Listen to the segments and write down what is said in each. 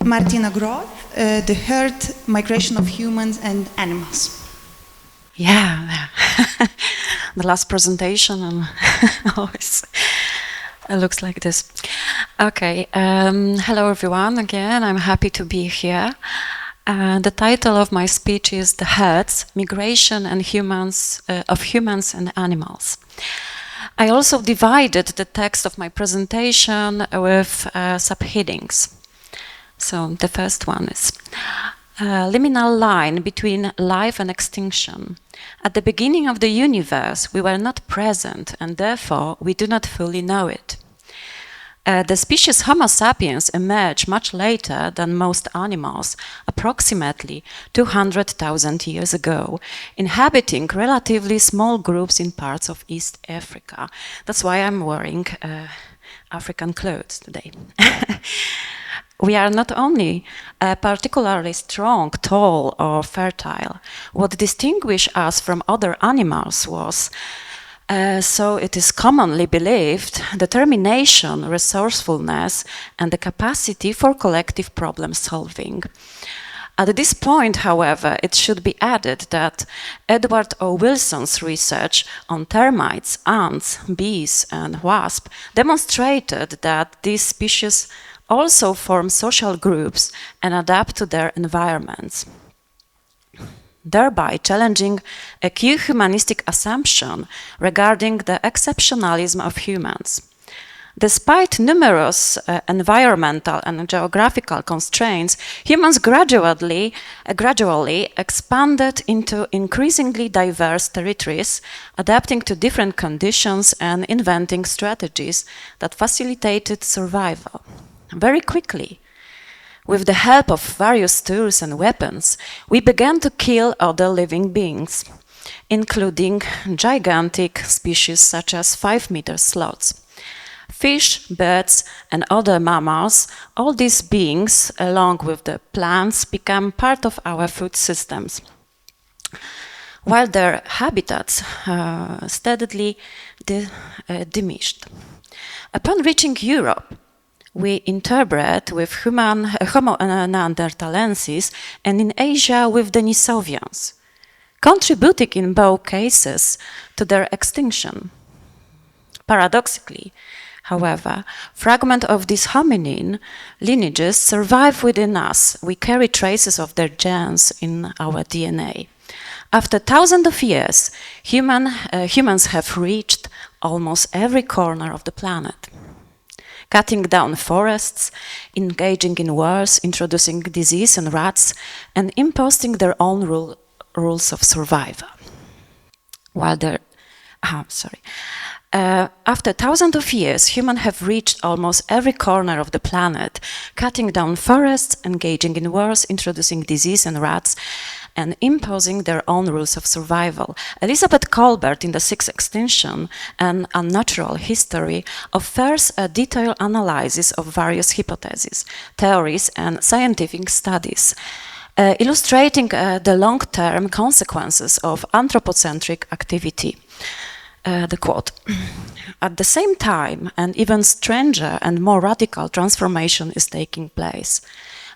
Martyna Groth, the herd migration of humans and animals. Yeah, the last presentation and always looks like this. Okay, hello everyone again, I'm happy to be here. The title of my speech is The Herds, Migration and of Humans and Animals. I also divided the text of my presentation with subheadings. So the first one is liminal line between life and extinction. At the beginning of the universe, we were not present, and therefore we do not fully know it. The species Homo sapiens emerged much later than most animals, approximately 200,000 years ago, inhabiting relatively small groups in parts of East Africa. That's why I'm wearing African clothes today. We are not only particularly strong, tall, or fertile. What distinguished us from other animals was, so it is commonly believed, determination, resourcefulness, and the capacity for collective problem solving. At this point, however, it should be added that Edward O. Wilson's research on termites, ants, bees, and wasps demonstrated that these species also form social groups and adapt to their environments, thereby challenging a key humanistic assumption regarding the exceptionalism of humans. Despite numerous environmental and geographical constraints, humans gradually expanded into increasingly diverse territories, adapting to different conditions and inventing strategies that facilitated survival. Very quickly, with the help of various tools and weapons, we began to kill other living beings, including gigantic species such as 5-meter sloths. Fish, birds, and other mammals, all these beings, along with the plants, become part of our food systems, while their habitats steadily diminished. Upon reaching Europe, we interbred with Homo neanderthalensis and in Asia with Denisovians, contributing in both cases to their extinction. Paradoxically, however, fragments of these hominin lineages survive within us. We carry traces of their genes in our DNA. After thousands of years, humans have reached almost every corner of the planet, cutting down forests, engaging in wars, introducing disease in rats, and imposing their own rules of survival. After thousands of years, humans have reached almost every corner of the planet, cutting down forests, engaging in wars, introducing disease in rats, and imposing their own rules of survival. Elizabeth Colbert, in The Sixth Extinction, An Unnatural History, offers a detailed analysis of various hypotheses, theories, and scientific studies, illustrating the long-term consequences of anthropocentric activity. The quote, "At the same time, an even stranger and more radical transformation is taking place.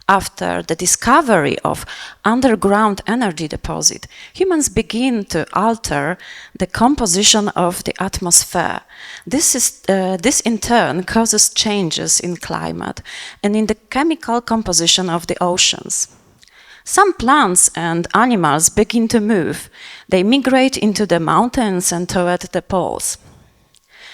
After the discovery of underground energy deposit, humans begin to alter the composition of the atmosphere. This in turn causes changes in climate and in the chemical composition of the oceans. Some plants and animals begin to move. They migrate into the mountains and toward the poles.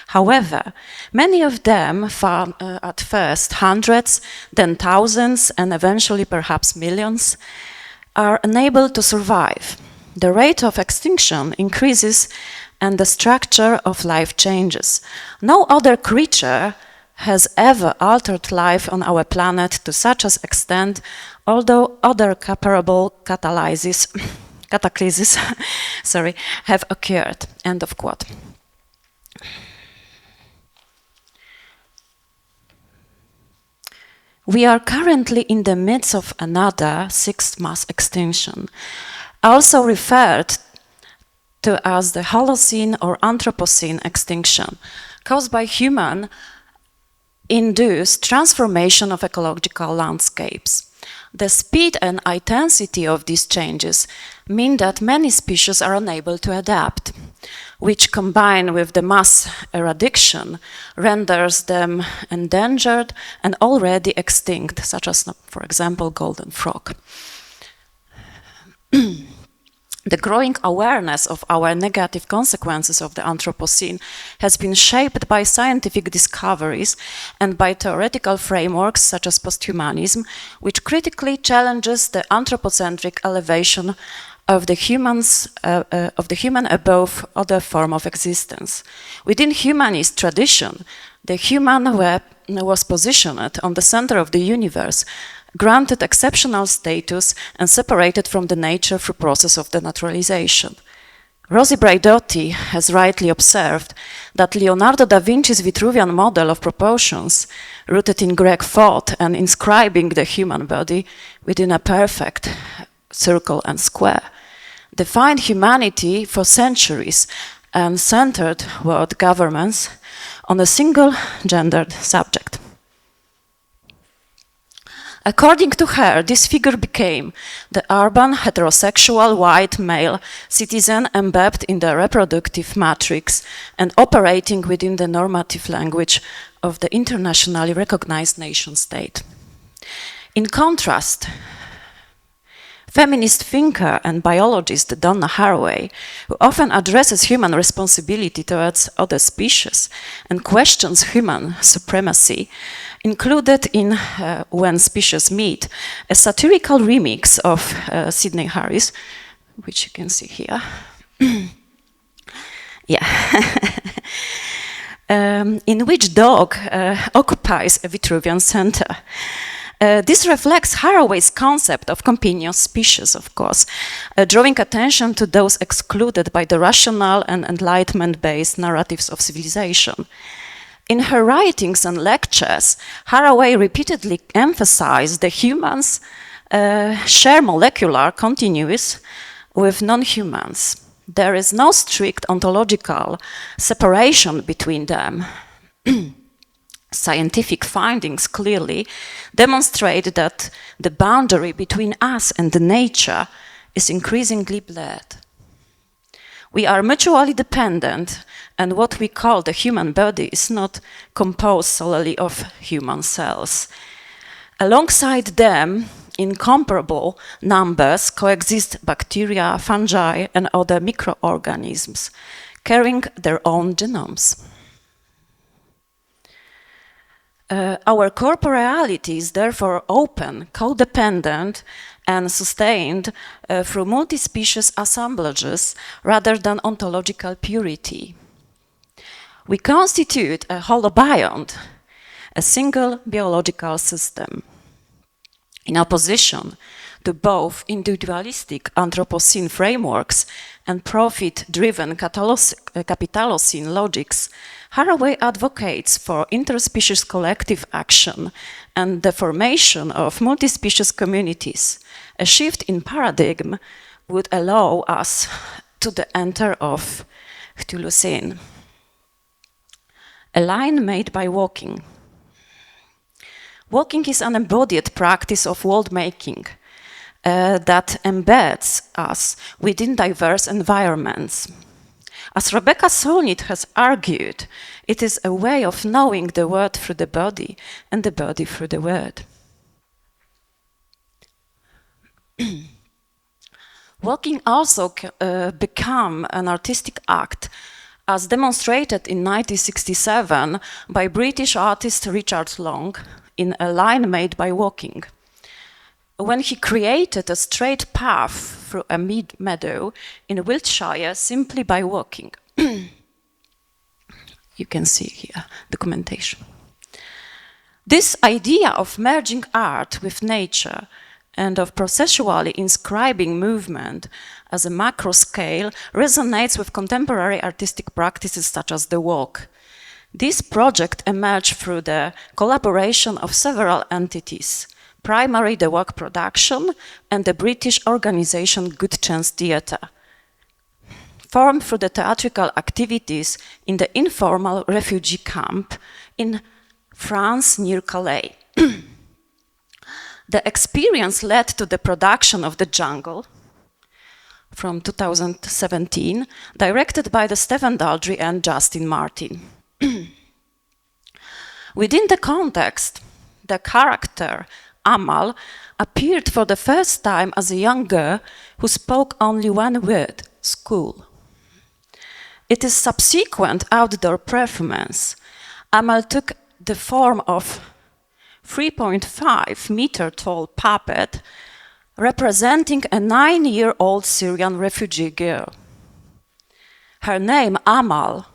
However, many of them found at first hundreds, then thousands, and eventually perhaps millions, are unable to survive. The rate of extinction increases and the structure of life changes. No other creature has ever altered life on our planet to such an extent, although other comparable cataclysms have occurred." End of quote. We are currently in the midst of another sixth mass extinction, also referred to as the Holocene or Anthropocene extinction, caused by human induce transformation of ecological landscapes. The speed and intensity of these changes mean that many species are unable to adapt, which combined with the mass eradication renders them endangered and already extinct, such as, for example, golden frog. The growing awareness of our negative consequences of the Anthropocene has been shaped by scientific discoveries and by theoretical frameworks such as posthumanism, which critically challenges the anthropocentric elevation of the human above other form of existence. Within humanist tradition, the human was positioned on the center of the universe, granted exceptional status and separated from the nature through process of denaturalization. Rosi Braidotti has rightly observed that Leonardo da Vinci's Vitruvian model of proportions, rooted in Greek thought and inscribing the human body within a perfect circle and square, defined humanity for centuries and centered world governments on a single gendered subject. According to her, this figure became the urban, heterosexual, white male citizen embedded in the reproductive matrix and operating within the normative language of the internationally recognized nation state. In contrast, feminist thinker and biologist Donna Haraway, who often addresses human responsibility towards other species and questions human supremacy, included in When Species Meet a satirical remix of Sidney Harris, which you can see here. In which dog occupies a Vitruvian center. This reflects Haraway's concept of companion species, of course, drawing attention to those excluded by the rational and enlightenment-based narratives of civilization. In her writings and lectures, Haraway repeatedly emphasized that humans share molecular continuities with non-humans. There is no strict ontological separation between them. Scientific findings clearly demonstrate that the boundary between us and the nature is increasingly blurred. We are mutually dependent, and what we call the human body is not composed solely of human cells. Alongside them, in comparable numbers coexist bacteria, fungi, and other microorganisms, carrying their own genomes. Our corporeality is therefore open, codependent, and sustained through multi-species assemblages rather than ontological purity. We constitute a holobiont, a single biological system. In opposition to both individualistic Anthropocene frameworks and profit-driven capitalocene logics, Haraway advocates for interspecies collective action and the formation of multi-species communities. A shift in paradigm would allow us to the enter of Cthulhucene. A line made by walking. Walking is an embodied practice of world-making that embeds us within diverse environments. As Rebecca Solnit has argued, it is a way of knowing the world through the body and the body through the word. Walking also became an artistic act, as demonstrated in 1967 by British artist Richard Long in A Line Made by Walking, when he created a straight path through a meadow in Wiltshire simply by walking. You can see here documentation. This idea of merging art with nature and of processually inscribing movement as a macro scale resonates with contemporary artistic practices such as the walk. This project emerged through the collaboration of several entities, primarily the Work Production and the British organisation Good Chance Theatre, formed through the theatrical activities in the informal refugee camp in France near Calais. The experience led to the production of The Jungle from 2017, directed by Stephen Daldry and Justin Martin. Within the context, the character, Amal, appeared for the first time as a young girl who spoke only one word, school. It is subsequent outdoor performance. Amal took the form of 3.5-meter tall puppet representing a 9-year-old Syrian refugee girl. Her name, Amal,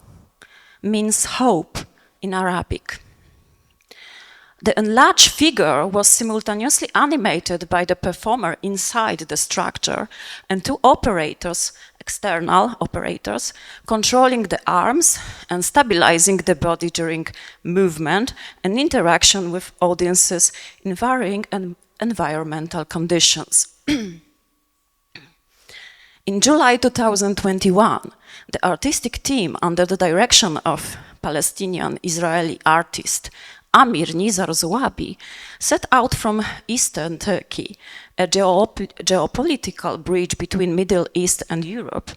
means hope in Arabic. The enlarged figure was simultaneously animated by the performer inside the structure and two operators, external operators, controlling the arms and stabilizing the body during movement and interaction with audiences in varying environmental conditions. In July 2021, the artistic team under the direction of Palestinian-Israeli artist Amir Nizar Zouabi set out from eastern Turkey, a geopolitical bridge between Middle East and Europe,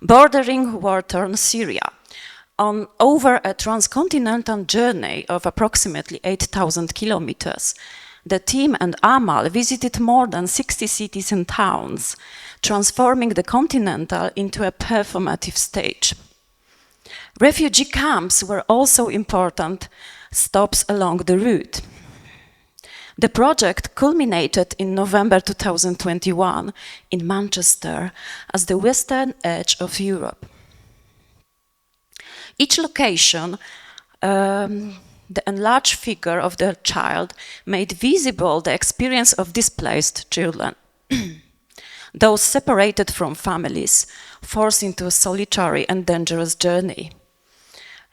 bordering war-torn Syria, on over a transcontinental journey of approximately 8,000 kilometers. The team and Amal visited more than 60 cities and towns, transforming the continental into a performative stage. Refugee camps were also important stops along the route. The project culminated in November 2021 in Manchester as the western edge of Europe. Each location, the enlarged figure of the child made visible the experience of displaced children, those separated from families, forced into a solitary and dangerous journey.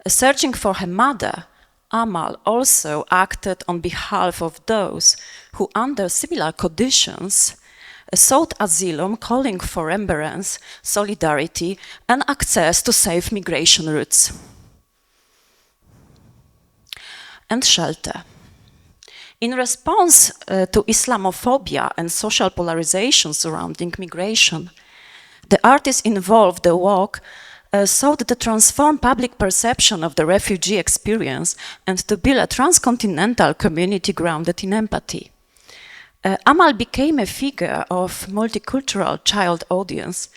Searching for her mother, Amal also acted on behalf of those who, under similar conditions, sought asylum, calling for remembrance, solidarity, and access to safe migration routes and shelter. In response to Islamophobia and social polarization surrounding migration, the artists involved the walk sought to transform public perception of the refugee experience and to build a transcontinental community grounded in empathy. Amal became a figure of multicultural child audience,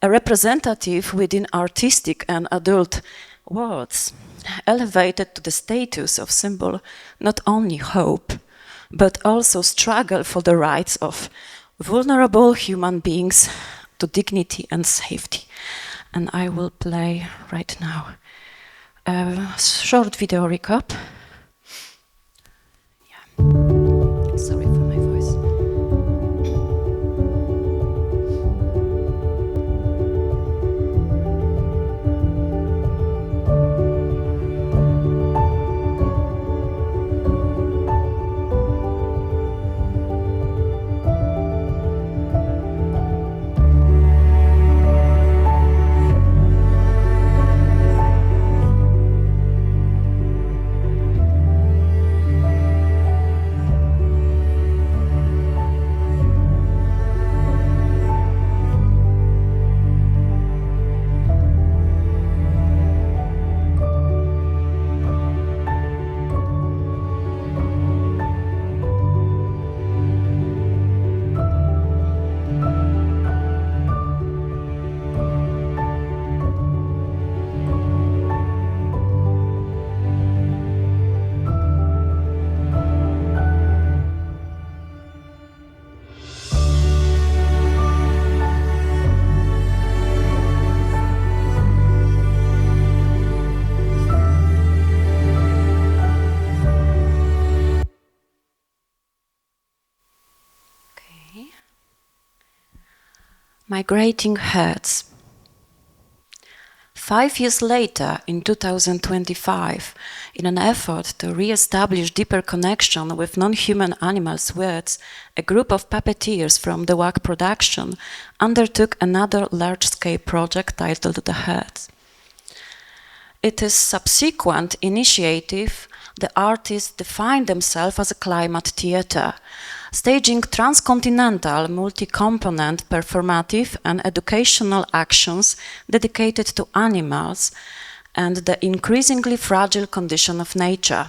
a representative within artistic and adult worlds, elevated to the status of symbol not only hope, but also struggle for the rights of vulnerable human beings to dignity and safety. And I will play right now a short video recap. Yeah. Sorry for my voice. Migrating herds. 5 years later, in 2025, in an effort to re-establish deeper connection with non-human animals' worlds, a group of puppeteers from the WAC production undertook another large-scale project titled The Herds. It is subsequent initiative the artists defined themselves as a climate theatre, staging transcontinental, multi-component, performative and educational actions dedicated to animals and the increasingly fragile condition of nature.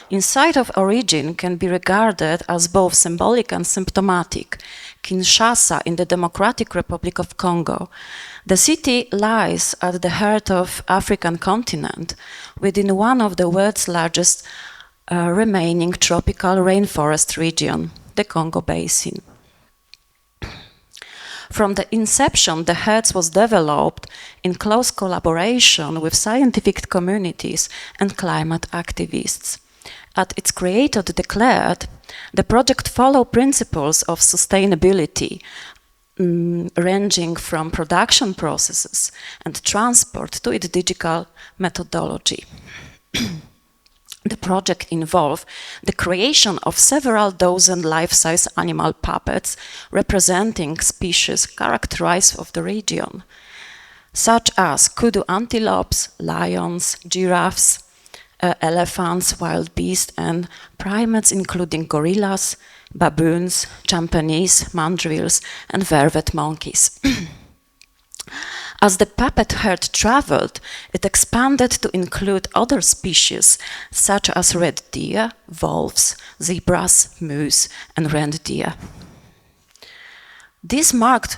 Insight of origin can be regarded as both symbolic and symptomatic. Kinshasa in the Democratic Republic of Congo. The city lies at the heart of African continent, within one of the world's largest remaining tropical rainforest region, the Congo Basin. From the inception, the Hertz was developed in close collaboration with scientific communities and climate activists. As its creator declared, the project followed principles of sustainability, ranging from production processes and transport to its digital methodology. The project involved the creation of several dozen life-size animal puppets representing species characterized of the region, such as kudu antelopes, lions, giraffes, elephants, wild beasts, and primates including gorillas, baboons, chimpanzees, mandrills, and vervet monkeys. As the puppet herd traveled, it expanded to include other species such as red deer, wolves, zebras, moose, and reindeer. This marked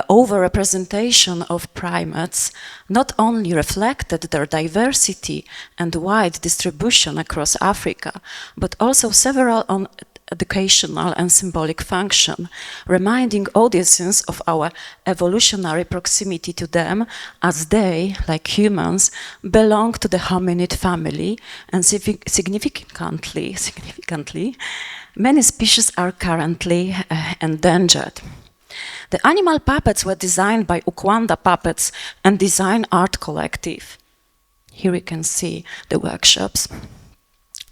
overrepresentation of primates not only reflected their diversity and wide distribution across Africa, but also several educational and symbolic function, reminding audiences of our evolutionary proximity to them, as they, like humans, belong to the hominid family, and significantly, many species are currently endangered. The animal puppets were designed by Ukwanda Puppets and Design Art Collective. Here you can see the workshops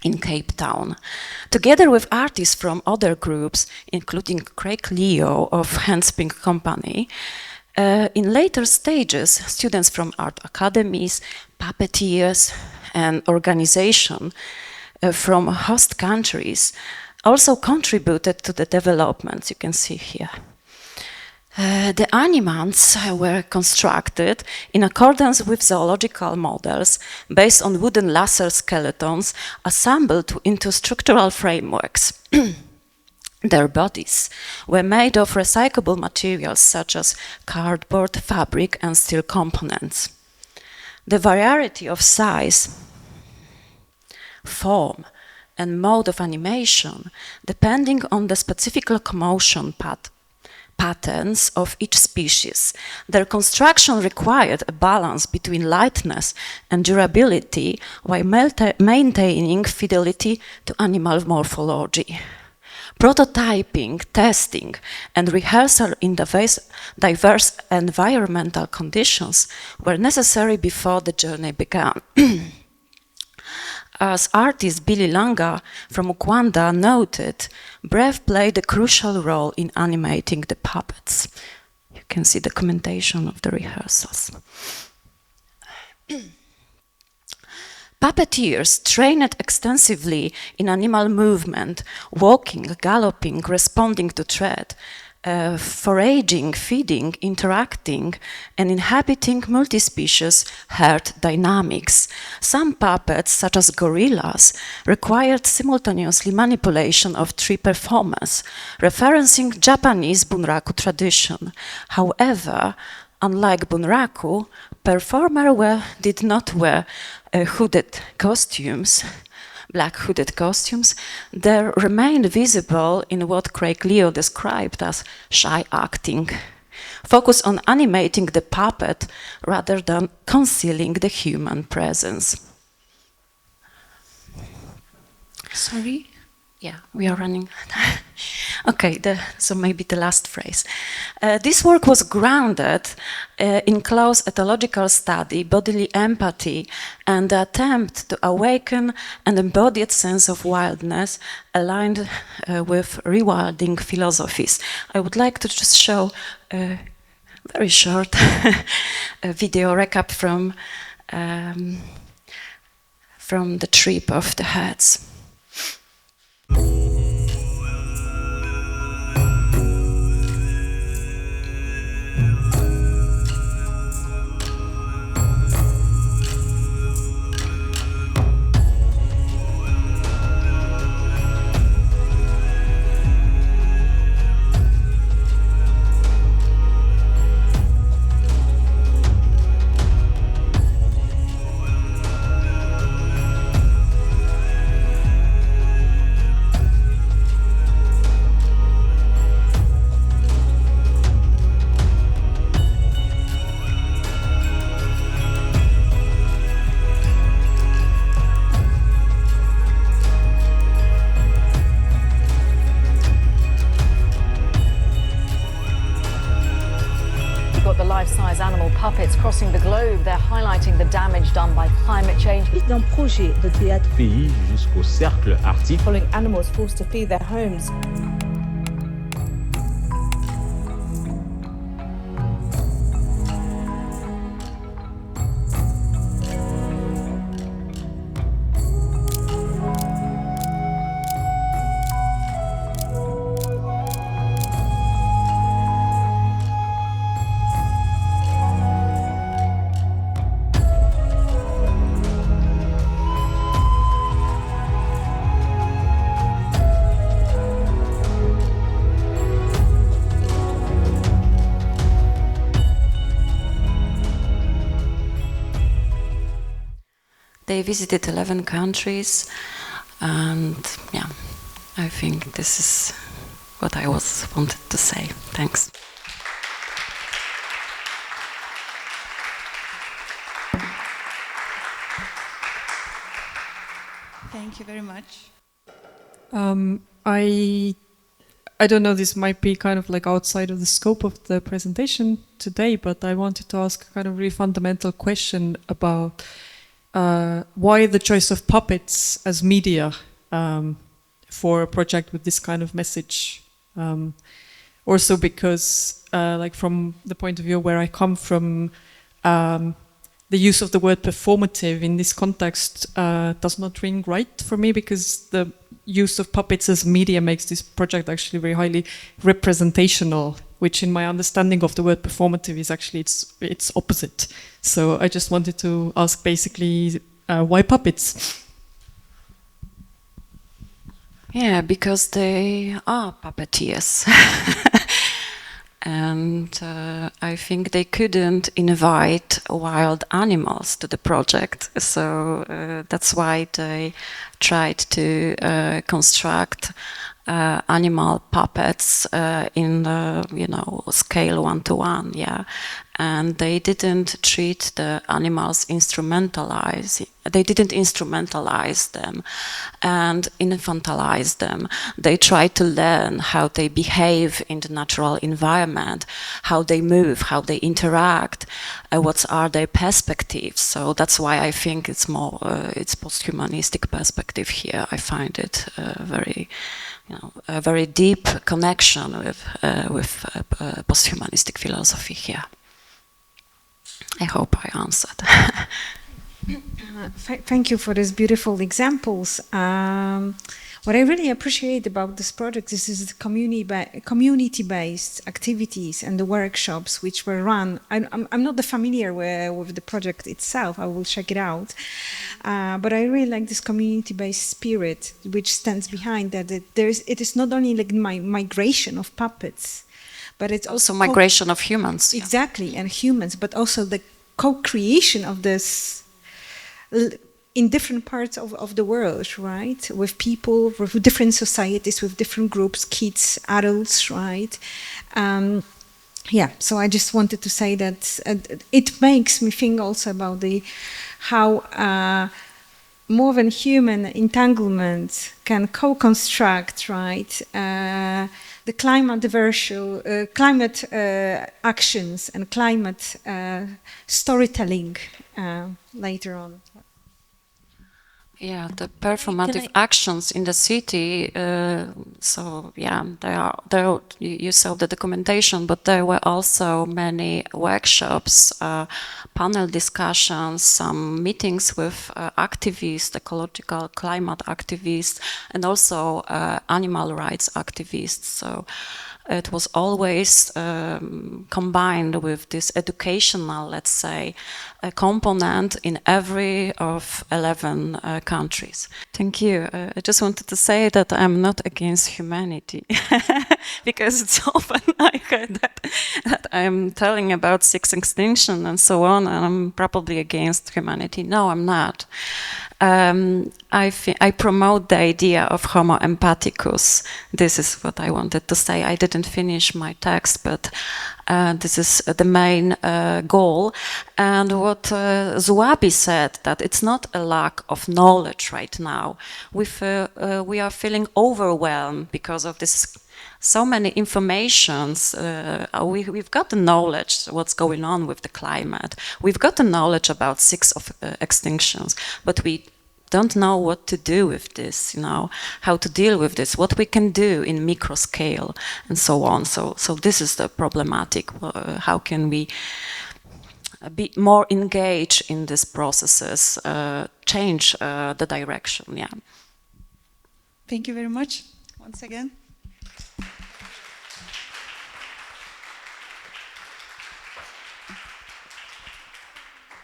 in Cape Town, together with artists from other groups, including Craig Leo of Handspring Company. In later stages, students from art academies, puppeteers, and organizations from host countries also contributed to the developments you can see here. The animals were constructed in accordance with zoological models based on wooden laser skeletons assembled into structural frameworks. Their bodies were made of recyclable materials such as cardboard, fabric, and steel components. The variety of size, form, and mode of animation, depending on the specific locomotion patterns of each species. Their construction required a balance between lightness and durability while maintaining fidelity to animal morphology. Prototyping, testing, and rehearsal in diverse environmental conditions were necessary before the journey began. As artist Billy Langa from Ukwanda noted, breath played a crucial role in animating the puppets. You can see documentation of the rehearsals. Puppeteers trained extensively in animal movement, walking, galloping, responding to threat, foraging, feeding, interacting, and inhabiting multi-species herd dynamics. Some puppets, such as gorillas, required simultaneously manipulation of three performers, referencing Japanese bunraku tradition. However, unlike bunraku, performers did not wear hooded costumes, black hooded costumes. They remained visible in what Craig Leo described as shy acting, focused on animating the puppet rather than concealing the human presence. Sorry? Yeah, we are running. Okay, so maybe the last phrase. This work was grounded in close ethological study, bodily empathy, and the attempt to awaken an embodied sense of wildness aligned with rewilding philosophies. I would like to just show a very short video recap from from the trip of the heads. The life-size animal puppets crossing the globe. They're highlighting the damage done by climate change. D'un projet de théâtre pays jusqu'au cercle arctique. following animals forced to flee their homes. They visited 11 countries, and yeah, I think this is what I wanted to say. Thanks. Thank you very much. I don't know, this might be kind of like outside of the scope of the presentation today, but I wanted to ask a kind of really fundamental question about why the choice of puppets as media for a project with this kind of message. Also because, like from the point of view where I come from, the use of the word performative in this context does not ring right for me, because the use of puppets as media makes this project actually very highly representational, which in my understanding of the word performative is actually its opposite. So I just wanted to ask basically, why puppets? Yeah, because they are puppeteers. And I think they couldn't invite wild animals to the project, so that's why they tried to construct animal puppets in the, scale 1:1, yeah. And they didn't treat the animals they didn't instrumentalize them and infantilize them. They tried to learn how they behave in the natural environment, how they move, how they interact, what are their perspectives. So that's why I think it's more, it's post-humanistic perspective here. I find it a very deep connection with post-humanistic philosophy here. I hope I answered. Thank you for these beautiful examples. What I really appreciate about this project is the community-based activities and the workshops which were run. I'm not familiar with the project itself. I will check it out. But I really like this community-based spirit which stands behind that. It is not only like migration of puppets, but it's also migration of humans. Exactly, and humans, but also the co-creation of this in different parts of the world, right? With people, with different societies, with different groups, kids, adults, right? Yeah, so I just wanted to say that it makes me think also about how more than human entanglement can co-construct, right? The climate actions and climate storytelling later on. Yeah, the performative actions in the city. So yeah, there. You saw the documentation, but there were also many workshops, panel discussions, some meetings with activists, ecological climate activists, and also animal rights activists. So it was always combined with this educational, let's say, component in every of 11 countries. Thank you. I just wanted to say that I'm not against humanity, because it's often I heard that I'm telling about sixth extinction and so on, and I'm probably against humanity. No, I'm not. I promote the idea of Homo empathicus. This is what I wanted to say. I didn't finish my text, but this is the main goal. And what Zuabi said, that it's not a lack of knowledge right now. We are feeling overwhelmed because of this. So many informations, we've got the knowledge what's going on with the climate. We've got the knowledge about six of extinctions, but we don't know what to do with this, you know, how to deal with this, what we can do in micro scale and so on. So this is the problematic. How can we be more engaged in these processes, change the direction, yeah. Thank you very much once again.